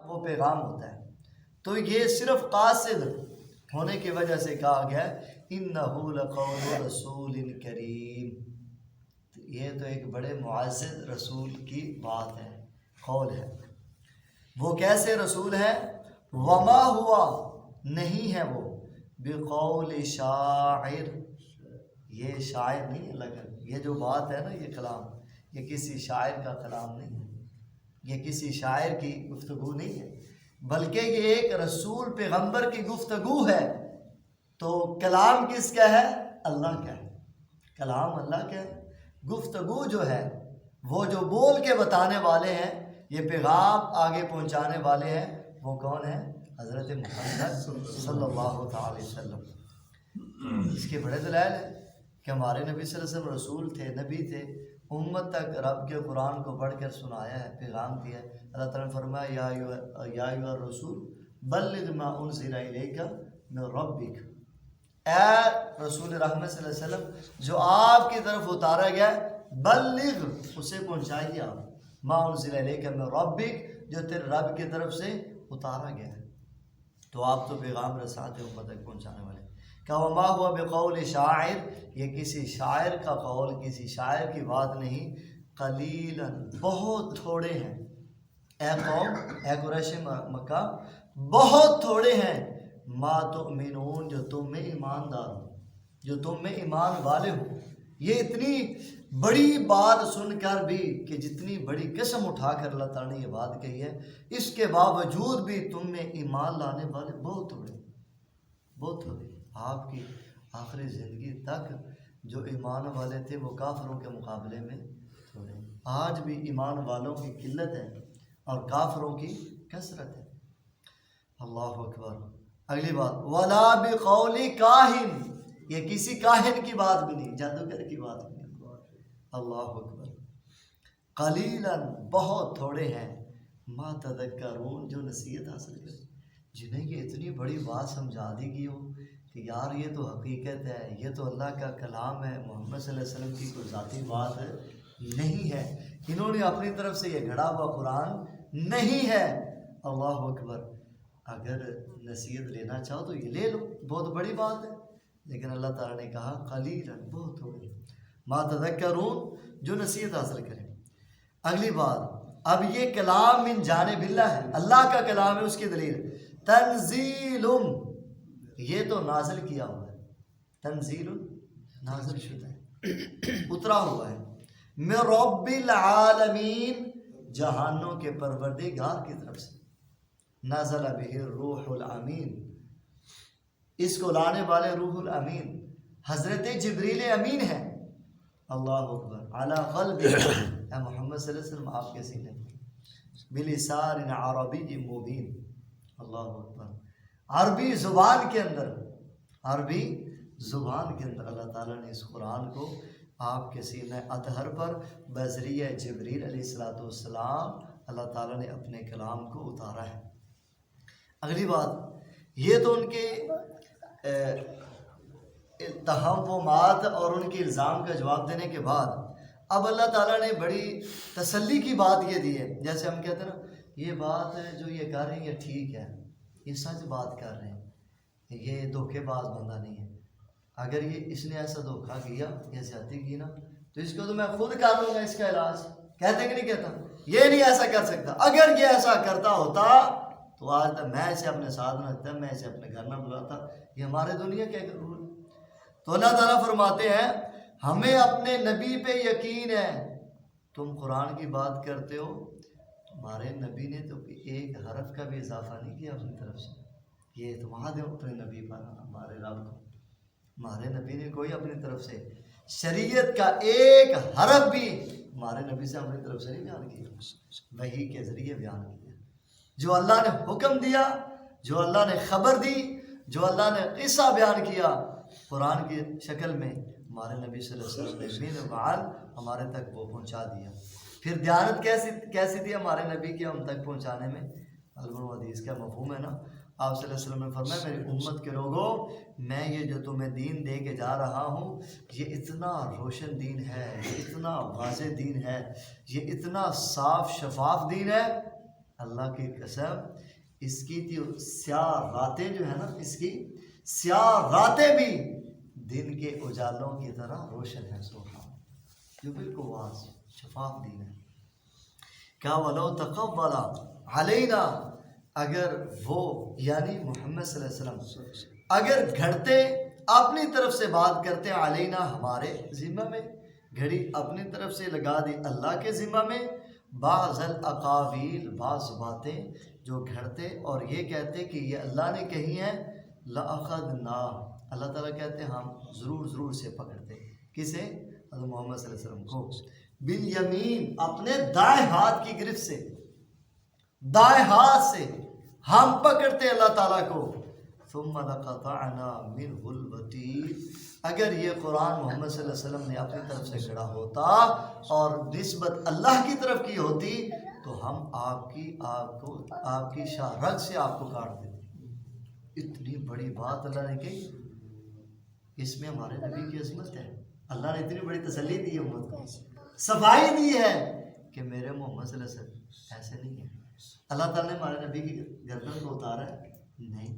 وہ پیغام ہوتا ہے. تو یہ صرف قاصد ہونے کی وجہ سے کہا گیا اِنَّهُ لَقَوْلُ رَسُولٍ كَرِيمٍ. یہ تو ایک بڑے معزز رسول کی بات ہے، قول ہے. وہ کیسے رسول ہے؟ وما ہوا، نہیں ہے وہ، بقول شاعر، یہ شاعر نہیں اللہ کا. یہ جو بات ہے نا، یہ کلام، یہ کسی شاعر کا کلام نہیں ہے، یہ کسی شاعر کی گفتگو نہیں ہے، بلکہ یہ ایک رسول پیغمبر کی گفتگو ہے. تو کلام کس کا ہے؟ اللہ کا ہے. کلام اللہ کا ہے. گفتگو جو ہے، وہ جو بول کے بتانے والے ہیں، یہ پیغام آگے پہنچانے والے ہیں، وہ کون ہیں؟ حضرت محمد صلی اللہ تعالی وسلم. اس کے بڑے دلائل ہیں کہ ہمارے نبی صلی اللہ علیہ وسلم رسول تھے، نبی تھے، امت تک رب کے قرآن کو پڑھ کر سنایا ہے، پیغام دیا ہے. اللہ تعالیٰ نے فرمایا یا ایھا الرسول بلغ ما انزل الیک من ربک. اے رسول رحمت صلی اللہ علیہ وسلم، جو آپ کی طرف اتارا گیا، بلغ، اسے پہنچائیے آپ، ما انزل الیک من ربک، جو تیرے رب کی طرف سے اتارا گیا ہے. تو آپ تو پیغام رساتے امت تک پہنچانے والے. کہ وما ہوا بقول شاعر، یہ کسی شاعر کا قول، کسی شاعر کی بات نہیں. قلیلا، بہت تھوڑے ہیں. اے قوم، اے قریش مکہ، بہت تھوڑے ہیں. ما تؤمنون، جو تم میں ایماندار ہو، جو تم میں ایمان والے ہو. یہ اتنی بڑی بات سن کر بھی، کہ جتنی بڑی قسم اٹھا کر اللہ تعالیٰ نے یہ بات کہی ہے، اس کے باوجود بھی تم میں ایمان لانے والے بہت تھوڑے، بہت تھوڑے. آپ کی آخری زندگی تک جو ایمان والے تھے وہ کافروں کے مقابلے میں تھوڑے. آج بھی ایمان والوں کی قلت ہے اور کافروں کی کثرت ہے. اللہ اکبر. اگلی بات، ولا بقول کاہن، یہ کسی کاہن کی بات بھی نہیں، جادوگر کی بات بھی نہیں. اللہ اکبر. قلیلا، بہت تھوڑے ہیں، ما تذکرون، جو نصیحت حاصل کریں، جنہیں یہ اتنی بڑی بات سمجھا دی گئی ہو کہ یار یہ تو حقیقت ہے، یہ تو اللہ کا کلام ہے، محمد صلی اللہ علیہ وسلم کی کوئی ذاتی بات نہیں ہے، انہوں نے اپنی طرف سے یہ گھڑا ہوا قرآن نہیں ہے. اللہ اکبر. اگر نصیحت لینا چاہو تو یہ لے لو، بہت بڑی بات ہے. لیکن اللہ تعالیٰ نے کہا قلیلا، بہت تھوڑے، ما تذکرون، جو نصیحت حاصل کریں. اگلی بات، اب یہ کلام من جانب اللہ ہے، اللہ کا کلام ہے. اس کی دلیل تنزیل، یہ تو نازل کیا ہوا ہے، تنزیل نازل شدہ ہے، اترا ہوا ہے، من رب العالمین، جہانوں کے پروردگار کی طرف سے. نزل بہ الروح الامین، اس کو لانے والے روح الامین حضرت جبریل امین ہے. اللہ اکبر. علی قلبک، اے محمد صلی اللہ علیہ وسلم، آپ کے سینے پر، بلسان عربی مبین. اللہ اکبر. عربی زبان کے اندر، عربی زبان کے اندر اللہ تعالیٰ نے اس قرآن کو آپ کے سینہ اطہر پر بذریعہ جبریل علیہ السلام اللہ تعالیٰ نے اپنے کلام کو اتارا ہے. اگلی بات، یہ تو ان کے تہمات اور ان کے الزام کا جواب دینے کے بعد اب اللہ تعالیٰ نے بڑی تسلی کی بات یہ دی ہے. جیسے ہم کہتے ہیں نا، یہ بات جو یہ کر رہے ہیں یہ ٹھیک ہے، یہ سچ بات کر رہے ہیں، یہ دھوکے باز بندہ نہیں ہے. اگر یہ اس نے ایسا دھوکہ کیا یا زیادتی کی نا، تو اس کو تو میں خود کر لوں گا اس کا علاج. کہتے کہ نہیں کہتا؟ یہ نہیں ایسا کر سکتا. اگر یہ ایسا کرتا ہوتا تو آج تک میں اسے اپنے ساتھ نہ رکھتا، میں اسے اپنے گھر نہ بلاتا. یہ ہمارے دنیا کے رول. تو اللہ تعالیٰ فرماتے ہیں ہمیں اپنے نبی پہ یقین ہے. تم قرآن کی بات کرتے ہو، تمہارے نبی نے تو ایک حرف کا بھی اضافہ نہیں کیا اپنی طرف سے. یہ اعتماد ہے اپنے نبی پر، ہمارے رب کو. ہمارے نبی نے کوئی اپنی طرف سے شریعت کا ایک حرف بھی ہمارے نبی سے اپنی طرف سے نہیں بیان کیا، وحی کے ذریعے بیان کیا. جو اللہ نے حکم دیا، جو اللہ نے خبر دی، جو اللہ نے قصہ بیان کیا قرآن کی شکل میں، ہمارے نبی صلی اللہ علیہ وسلم نے ہمارے تک وہ پہنچا دیا. پھر دیانت کیسی تھی ہمارے نبی کی ہم تک پہنچانے میں؟ علم حدیث کا مفہوم ہے نا. آپ صلی اللہ علیہ وسلم نے فرمایا میری امت کے لوگوں، میں یہ جو تمہیں دین دے کے جا رہا ہوں، یہ اتنا روشن دین ہے، یہ اتنا واضح دین ہے، یہ اتنا صاف شفاف دین ہے اللہ کی قسم اس کی سیاہ راتیں جو ہے نا، اس کی سیاہ راتیں بھی دن کے اجالوں کی طرح روشن ہے. سبحان، جو بالکل واضح شفاف دین ہے. کیا ولو تقبل علینا، اگر وہ یعنی محمد صلی اللہ علیہ وسلم اگر گھڑتے اپنی طرف سے بات کرتے علینا ہمارے ذمہ میں، گھڑی اپنی طرف سے لگا دی اللہ کے ذمہ میں، بعض الاقاویل بعض باتیں جو گھڑتے اور یہ کہتے کہ یہ اللہ نے کہی ہیں، لأخذنا، اللہ تعالیٰ کہتے ہیں ہم ضرور سے پکڑتے. کسے؟ حضرت محمد صلی اللہ علیہ وسلم کو. بالیمین، اپنے دائیں ہاتھ کی گرفت سے، دائیں ہاتھ سے ہم پکڑتے اللہ تعالیٰ کو. ثم لقطعنا منه الوتیر، اگر یہ قرآن محمد صلی اللہ علیہ وسلم نے اپنی طرف سے گھڑا ہوتا اور نسبت اللہ کی طرف کی ہوتی تو ہم آپ کی شاہ رگ سے آپ کو کاٹ دیتے. اتنی بڑی بات اللہ نے کہی، اس میں ہمارے نبی کی عظمت ہے. اللہ نے اتنی بڑی تسلی دی ہے، امت کو صفائی دی ہے کہ میرے محمد صلی اللہ علیہ وسلم ایسے نہیں ہے. اللہ تعالیٰ نے ہمارے نبی کی گردن کو اتارا ہے؟ نہیں.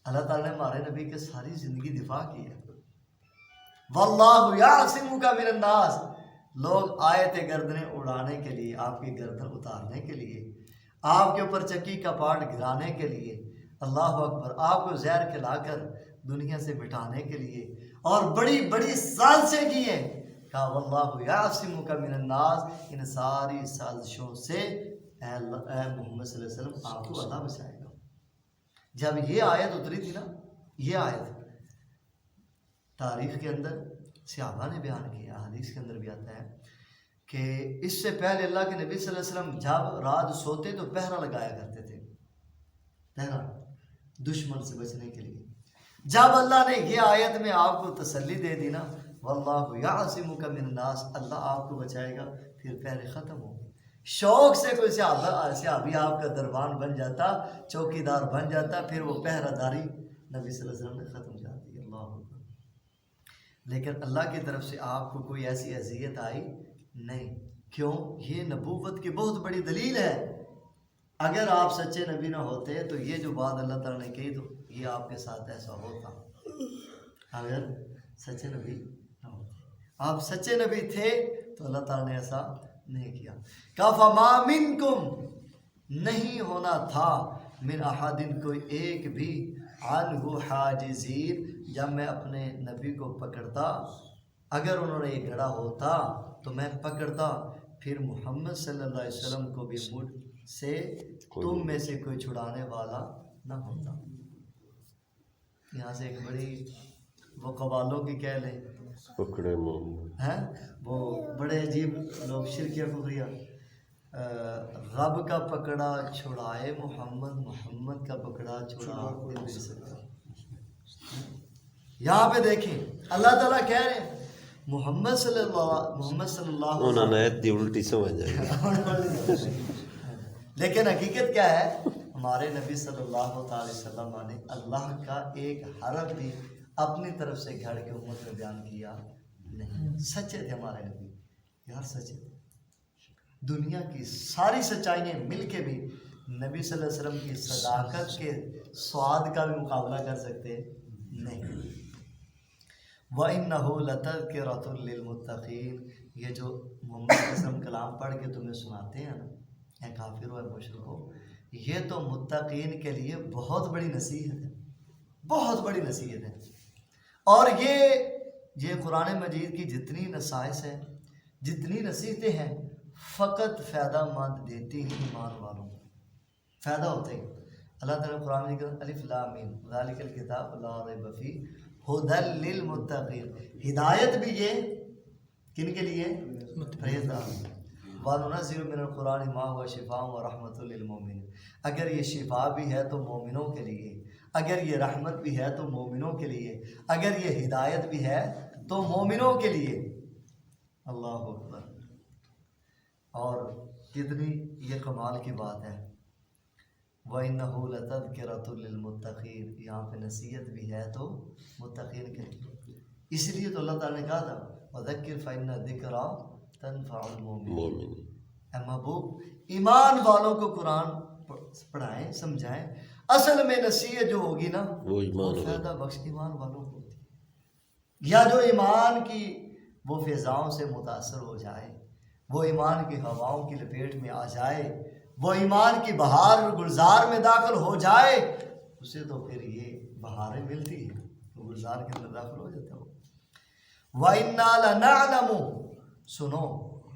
اللہ تعالیٰ نے ہمارے نبی کے ساری زندگی دفاع کی ہے. واللہ یعصمک من الناس، لوگ آئے تھے گردنیں اڑانے کے لیے، آپ کی گردن اتارنے کے لیے، آپ کے اوپر چکی کا پاٹ گرانے کے لیے، اللہ اکبر، آپ کو زہر کھلا کر دنیا سے مٹانے کے لیے، اور بڑی بڑی سازشیں کی ہیں. کہا واللہ یعصمک من الناس، ان ساری سازشوں سے اے محمد صلی اللہ علیہ وسلم آپ کو اللہ بچائے گا. جب یہ آیت اتری تھی نا، یہ آیت تاریخ کے اندر صحابہ نے بیان کیا، حدیث کے اندر بھی آتا ہے کہ اس سے پہلے اللہ کے نبی صلی اللہ علیہ وسلم جب رات سوتے تو پہرا لگایا کرتے تھے، پہرا دشمن سے بچنے کے لیے. جب اللہ نے یہ آیت میں آپ کو تسلی دے دی نا، واللہ یعصمک من الناس، اللہ آپ کو بچائے گا، پھر پہرے ختم ہو. شوق سے کوئی صحابی آپ کا دربان بن جاتا، چوکی دار بن جاتا، پھر وہ پہرہ داری نبی صلی اللہ علیہ وسلم نے ختم ہو جاتی. اللہ اکبر. لیکن اللہ کی طرف سے آپ کو کوئی ایسی اذیت آئی نہیں. کیوں؟ یہ نبوت کی بہت بڑی دلیل ہے. اگر آپ سچے نبی نہ ہوتے تو یہ جو بات اللہ تعالیٰ نے کہی تو یہ آپ کے ساتھ ایسا ہوتا. اگر سچے نبی نہ ہوتے، آپ سچے نبی تھے تو اللہ تعالیٰ نے ایسا نہیں کیا. فَمَا مِنْكُمْ، نہیں ہونا تھا، من احدٍ، کوئی ایک بھی، عنہ حاجزین، جب میں اپنے نبی کو پکڑتا، اگر انہوں نے یہ گھڑا ہوتا تو میں پکڑتا، پھر محمد صلی اللہ علیہ وسلم کو بھی مجھ سے تم میں سے کوئی چھڑانے والا نہ ہوتا. یہاں سے ایک بڑی وہ قوالوں کی کہہ لیں پکڑے محمد ہیں، وہ بڑے عجیب لوگ شرکیہ کفریہ، رب کا پکڑا چھڑائے محمد، محمد کا پکڑا چھڑا کوئی نہیں سکتا. یہاں پہ دیکھیں اللہ تعالیٰ کہہ رہے ہیں محمد صلی اللہ انہوں نے دی الٹی سمجھ جائے. لیکن حقیقت کیا ہے؟ ہمارے نبی صلی اللہ تعالی وسلم نے اللہ کا ایک حرف بھی اپنی طرف سے گھڑ کے امت میں بیان کیا نہیں. سچے تھے ہمارے نبی یار، سچے تھے. دنیا کی ساری سچائیاں مل کے بھی نبی صلی اللہ علیہ وسلم کی صداقت کے سواد کا بھی مقابلہ کر سکتے نہیں. وَإِنَّهُ لَتَذْكِرَةٌ لِّلْمُتَّقِينَ، یہ جو محمد صلی اللہ علیہ وسلم کلام پڑھ کے تمہیں سناتے ہیں نا، اے کافر و مشرکو، یہ تو متقین کے لیے بہت بڑی نصیحت ہے، بہت بڑی نصیحت ہے. اور یہ قرآن مجید کی جتنی نصائص ہیں، جتنی نصیحتیں ہیں، فقط فائدہ مند دیتی ہیں ایمان والوں کو، فائدہ ہوتے ہیں. اللہ تعالیٰ قرآن مجید کا الف لام میم ذالک الکتاب لا ریب فیہ ھدی للمتقین، ہدایت بھی یہ کن کے لیے؟ پرہیزگار. وَنُنَزِّلُ مِنَ الْقُرْآنِ مَا هُوَ شِفَاءٌ وَرَحْمَةٌ لِّلْمُؤْمِنِينَ، اگر یہ شفا بھی ہے تو مومنوں کے لیے، اگر یہ رحمت بھی ہے تو مومنوں کے لیے، اگر یہ ہدایت بھی ہے تو مومنوں کے لیے. اللہ اکبر. اور کتنی یہ کمال کی بات ہے. وَإِنَّهُ لَتَذْكِرَةٌ لِّلْمُتَّقِينَ، یہاں پہ نصیحت بھی ہے تو متقین کے لیے. اس لیے تو اللہ تعالیٰ نے کہا تھا وَذَكِّرْ فَإِنَّ الذِّكْرَىٰ تَنفَعُ الْمُؤْمِنِينَ. اے محبوب ایمان والوں کو قرآن پڑھائیں سمجھائیں. اصل میں نصیحت جو ہوگی نا وہ ایمان وہ فائدہ بخش ایمان والوں کو ہوتی ہے. یا جو ایمان کی وہ فضاؤں سے متاثر ہو جائے، وہ ایمان کی ہواؤں کی لپیٹ میں آ جائے، وہ ایمان کی بہار اور گلزار میں داخل ہو جائے، اسے تو پھر یہ بہاریں ملتی ہیں، وہ گلزار کے اندر داخل ہو جاتا ہے. وَإِنَّا لَنَعْلَمُ، سنو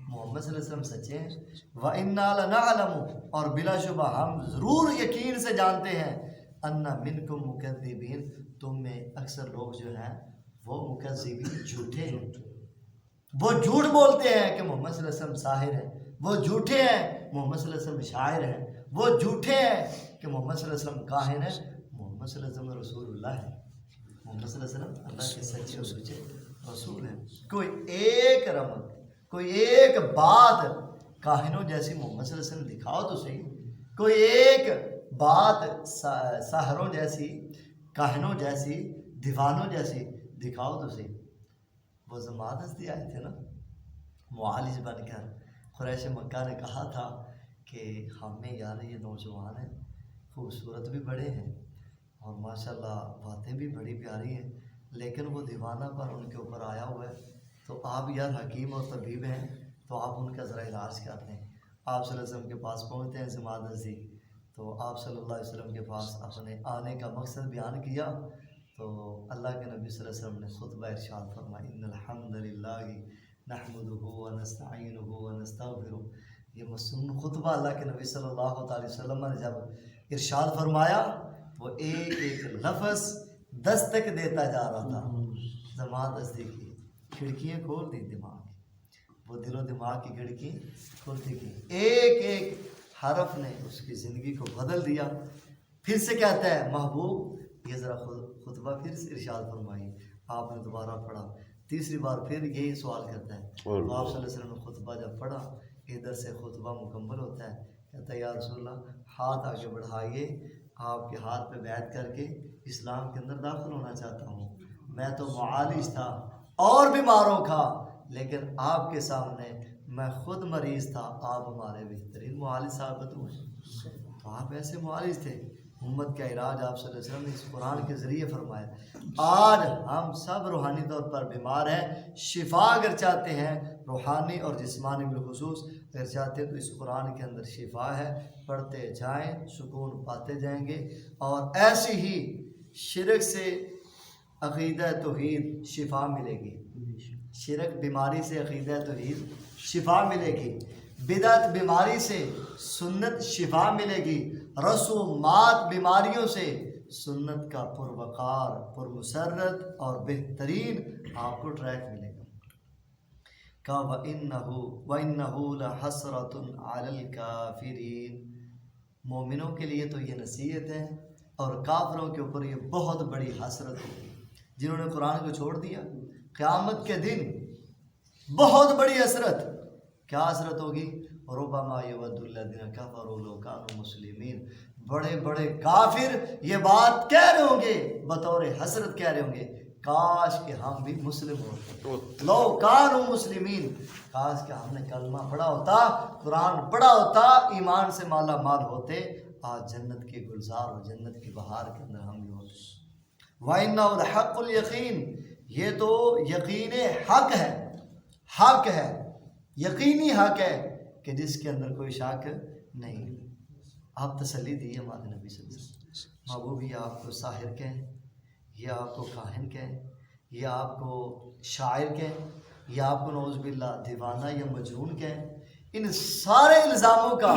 محمد صلی اللہ علیہ وسلم سچے ہیں. وَإِنَّا لَنَعْلَمُ، اور بلا شبہ ہم ضرور یقین سے جانتے ہیں، أَنَّ مِنْكُمْ مُكَذِّبِينَ، تم میں اکثر لوگ جو ہیں وہ مکذبین جھوٹے ہیں، وہ جھوٹ بولتے ہیں کہ محمد صلی اللہ علیہ وسلم ساحر ہیں، وہ جھوٹے ہیں محمد صلی اللہ علیہ وسلم شاعر ہیں، وہ جھوٹے ہیں کہ محمد صلی اللہ علیہ وسلم کاہن ہیں. محمد صلی اللہ علیہ وسلم رسول اللہ ہے، محمد صلی اللہ علیہ وسلم اللہ کے سچے اور سچے رسول ہیں. کوئی ایک رمق، کوئی ایک بات کاہنوں جیسی محمد صلی اللہ علیہ وسلم دکھاؤ تو صحیح، کوئی ایک بات ساحروں جیسی، کاہنوں جیسی، دیوانوں جیسی دکھاؤ تو صحیح. وہ زمانہ ہستی آئے تھے نا معالج بن کر، قریش مکہ نے کہا تھا کہ ہمیں یار یہ نوجوان ہیں، خوبصورت بھی بڑے ہیں اور ماشاءاللہ باتیں بھی بڑی پیاری ہیں، لیکن وہ دیوانہ پر ان کے اوپر آیا ہوا ہے، تو آپ یار حکیم اور طبیب ہیں تو آپ ان کا ذرا علاج کر دیں. آپ صلی اللہ علیہ وسلم کے پاس پہنچتے ہیں زمانہ نزدیک، تو آپ صلی اللہ علیہ وسلم کے پاس اپنے آنے کا مقصد بیان کیا، تو اللہ کے نبی صلی اللہ علیہ وسلم نے خطبہ ارشاد فرمایا، ان الحمد للہ نحمدہ ونستعینہ ونستغفرہ. یہ مصنون خطبہ اللہ کے نبی صلی اللہ علیہ وسلم نے جب ارشاد فرمایا، وہ ایک ایک لفظ دستک دیتا جا رہا تھا. زمان دستی کی کھڑکیاں کھول دی دماغ کی، وہ دل و دماغ کی کھڑکی کھولتی کی، ایک ایک حرف نے اس کی زندگی کو بدل دیا. پھر سے کہتا ہے محبوب یہ ذرا خطبہ پھر سے ارشاد فرمائی. آپ نے دوبارہ پڑھا، تیسری بار پھر یہی سوال کرتا ہے. تو آپ صلی اللہ علیہ وسلم نے خطبہ جب پڑھا، ادھر سے خطبہ مکمل ہوتا ہے، کہتا ہے یا رسول اللہ ہاتھ آگے بڑھائیے، آپ کے ہاتھ پہ بیعت کر کے اسلام کے اندر داخل ہونا چاہتا ہوں. میں تو معالج تھا اور بیماروں کا، لیکن آپ کے سامنے میں خود مریض تھا، آپ ہمارے بہترین معالج ثابت ہوئے. تو آپ ایسے معالج تھے. امت کا علاج آپ صلی اللہ علیہ وسلم نے اس قرآن کے ذریعے فرمایا. آج ہم سب روحانی طور پر بیمار ہیں، شفا اگر چاہتے ہیں روحانی اور جسمانی بالخصوص اگر چاہتے ہیں تو اس قرآن کے اندر شفا ہے. پڑھتے جائیں سکون پاتے جائیں گے. اور ایسی ہی شرک سے عقیدہ توحید شفا ملے گی. شرک بیماری سے عقیدہ توحید شفا ملے گی. بدعت بیماری سے سنت شفا ملے گی. رسومات بیماریوں سے سنت کا پروقار، پرمسرت اور بہترین آپ کو ٹریک ملے گا. کہ وَإِنَّهُ لَحَسْرَةٌ عَلَى الْكَافِرِينَ، مومنوں کے لیے تو یہ نصیحت ہے اور کافروں کے اوپر یہ بہت بڑی حسرت ہوگی جنہوں نے قرآن کو چھوڑ دیا. قیامت کے دن بہت بڑی حسرت. کیا حسرت ہوگی؟ ربما یود الذین کفروا لو کانوا مسلمین. بڑے بڑے کافر یہ بات کہہ رہے ہوں گے، بطور حسرت کہہ رہے ہوں گے، کاش کہ ہم بھی مسلم ہوتے، لو کانوا مسلمین، کاش کہ ہم نے کلمہ پڑھا ہوتا، قرآن پڑھا ہوتا، ایمان سے مالا مال ہوتے، آج جنت کے گلزار اور جنت کی بہار کے اندر ہم بھی ہوتے. وَإِنَّهُ لَحَقُّ الْيَقِينِ، یہ تو یقین حق ہے، حق ہے، یقینی حق ہے کہ جس کے اندر کوئی شک نہیں. آپ تسلی دیے ہمارے نبی صلی اللہ علیہ وسلم. محبوب یہ آپ کو ساحر کہیں، یہ آپ کو کاہن کہیں، یہ آپ کو شاعر کہیں، یہ آپ کو نعوذ باللہ دیوانہ یا مجنون کہیں، ان سارے الزاموں کا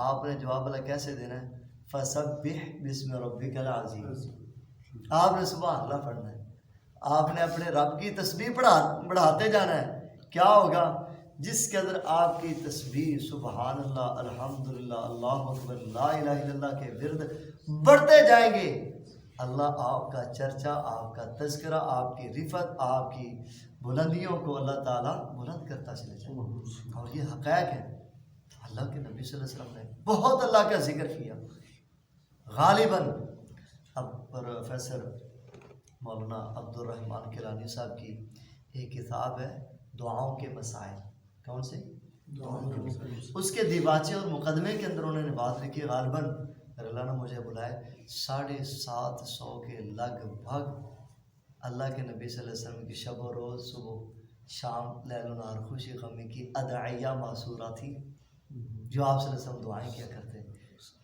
آپ نے جواب اللہ کیسے دینا ہے؟ فَسَبِّحْ بِسْمِ رَبِّكَ الْعَظِيمِ. آپ نے سبحان اللہ پڑھنا ہے، آپ نے اپنے رب کی تسبیح بڑھاتے جانا ہے. کیا ہوگا؟ جس کے اندر آپ کی تسبیح سبحان اللہ، الحمدللہ، اللہ اکبر، لا الہ الا اللہ کے ورد بڑھتے جائیں گے، اللہ آپ کا چرچا، آپ کا تذکرہ، آپ کی رفت، آپ کی بلندیوں کو اللہ تعالیٰ بلند کرتا چلے جائے. اور یہ حقائق ہے. اللہ کے نبی صلی اللہ علیہ وسلم نے بہت اللہ کا ذکر کیا. غالباً اب پروفیسر مولانا عبد الرحمن کیلانی صاحب کی ایک کتاب ہے دعاؤں کے مسائل. کون سے؟ اس کے دیباچے اور مقدمے کے اندر انہوں نے بات لکھی غالباً اللہ نے مجھے بلائے 750 کے لگ بھگ اللہ کے نبی صلی اللہ علیہ وسلم کی شب و روز صبح شام لیل و نہار خوشی غمی کی ادعیہ معصورہ تھی جو آپ صلی اللہ علیہ وسلم دعائیں کیا کرتے ہیں،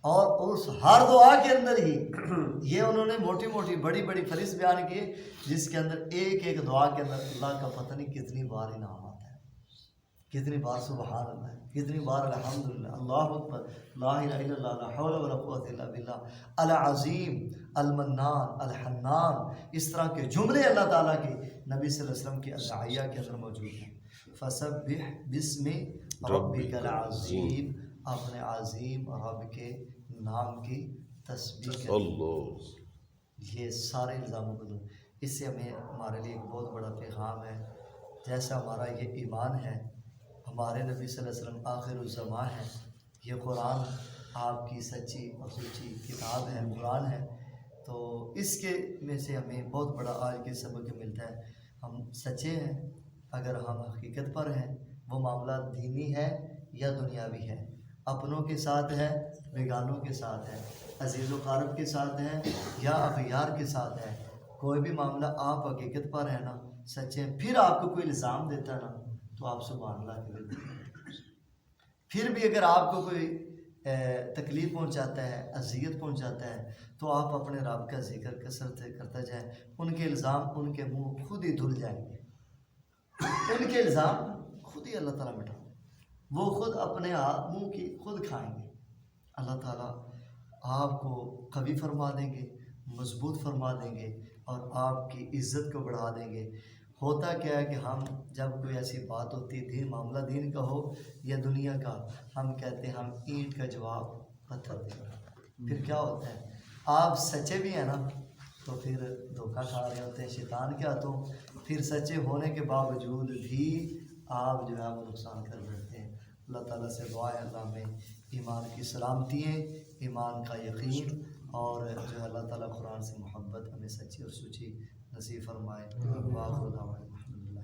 اور اس ہر دعا کے اندر ہی یہ انہوں نے موٹی موٹی بڑی بڑی فہرست بیان کی جس کے اندر ایک ایک دعا کے اندر اللہ کا پتہ نہیں کتنی بار انعام آتا ہے، کتنی بار سبحان اللہ، کتنی بار الحمدللہ، اللہ اکبر، لا الہ الا اللہ، لا حول ولا قوت الا باللہ، العظیم، المنان، الحنان، اس طرح کے جملے اللہ تعالیٰ کے نبی صلی اللہ علیہ وسلم کی ادعیہ کے اندر موجود ہیں۔ فسبح بسم ربک العظیم، اپنے عظیم رب کے نام کی تسبیح کریں۔ اللہ یہ سارے الزاموں کو دو، اس سے ہمارے لیے ایک بہت بڑا پیغام ہے، جیسا ہمارا یہ ایمان ہے، ہمارے نبی صلی اللہ علیہ وسلم آخر الزمان ہے، یہ قرآن آپ کی سچی اور سچی کتاب ہے، قرآن ہے، تو اس کے میں سے ہمیں بہت بڑا آج کے سبق ملتا ہے، ہم سچے ہیں اگر ہم حقیقت پر ہیں، وہ معاملہ دینی ہے یا دنیاوی ہے، اپنوں کے ساتھ ہے، بیگانوں کے ساتھ ہے، عزیز و قارب کے ساتھ ہے یا اغیار کے ساتھ ہے، کوئی بھی معاملہ آپ حقیقت پر ہے نا، سچے ہیں، پھر آپ کو کوئی الزام دیتا ہے نا تو آپ سبحان اللہ کے لیے، پھر بھی اگر آپ کو کوئی تکلیف پہنچاتا ہے، اذیت پہنچاتا ہے، تو آپ اپنے رب کا ذکر کثرت سے کرتا جائیں، ان کے الزام ان کے منہ خود ہی دھل جائیں گے، ان کے الزام خود ہی اللہ تعالیٰ مٹا، وہ خود اپنے منہ کی خود کھائیں گے، اللہ تعالیٰ آپ کو قوی فرما دیں گے، مضبوط فرما دیں گے، اور آپ کی عزت کو بڑھا دیں گے۔ ہوتا کیا ہے کہ ہم جب کوئی ایسی بات ہوتی ہے، دین معاملہ دین کا ہو یا دنیا کا، ہم کہتے ہیں ہم اینٹ کا جواب پتھر دیں گے، پھر کیا ہوتا ہے، آپ سچے بھی ہیں نا تو پھر دھوکہ کھا رہے ہوتے ہیں شیطان کے ہاتھوں، پھر سچے ہونے کے باوجود بھی آپ جو ہے وہ نقصان کر بیٹھتے ہیں۔ اللہ تعالیٰ سے دعا ہے اللہ ہمیں ایمان کی سلامتییں، ایمان کا یقین، اور جو ہے اللہ تعالیٰ قرآن سے محبت ہمیں سچی اور سچی نصیب فرمائے۔ وآخر دعوانا الحمدللہ۔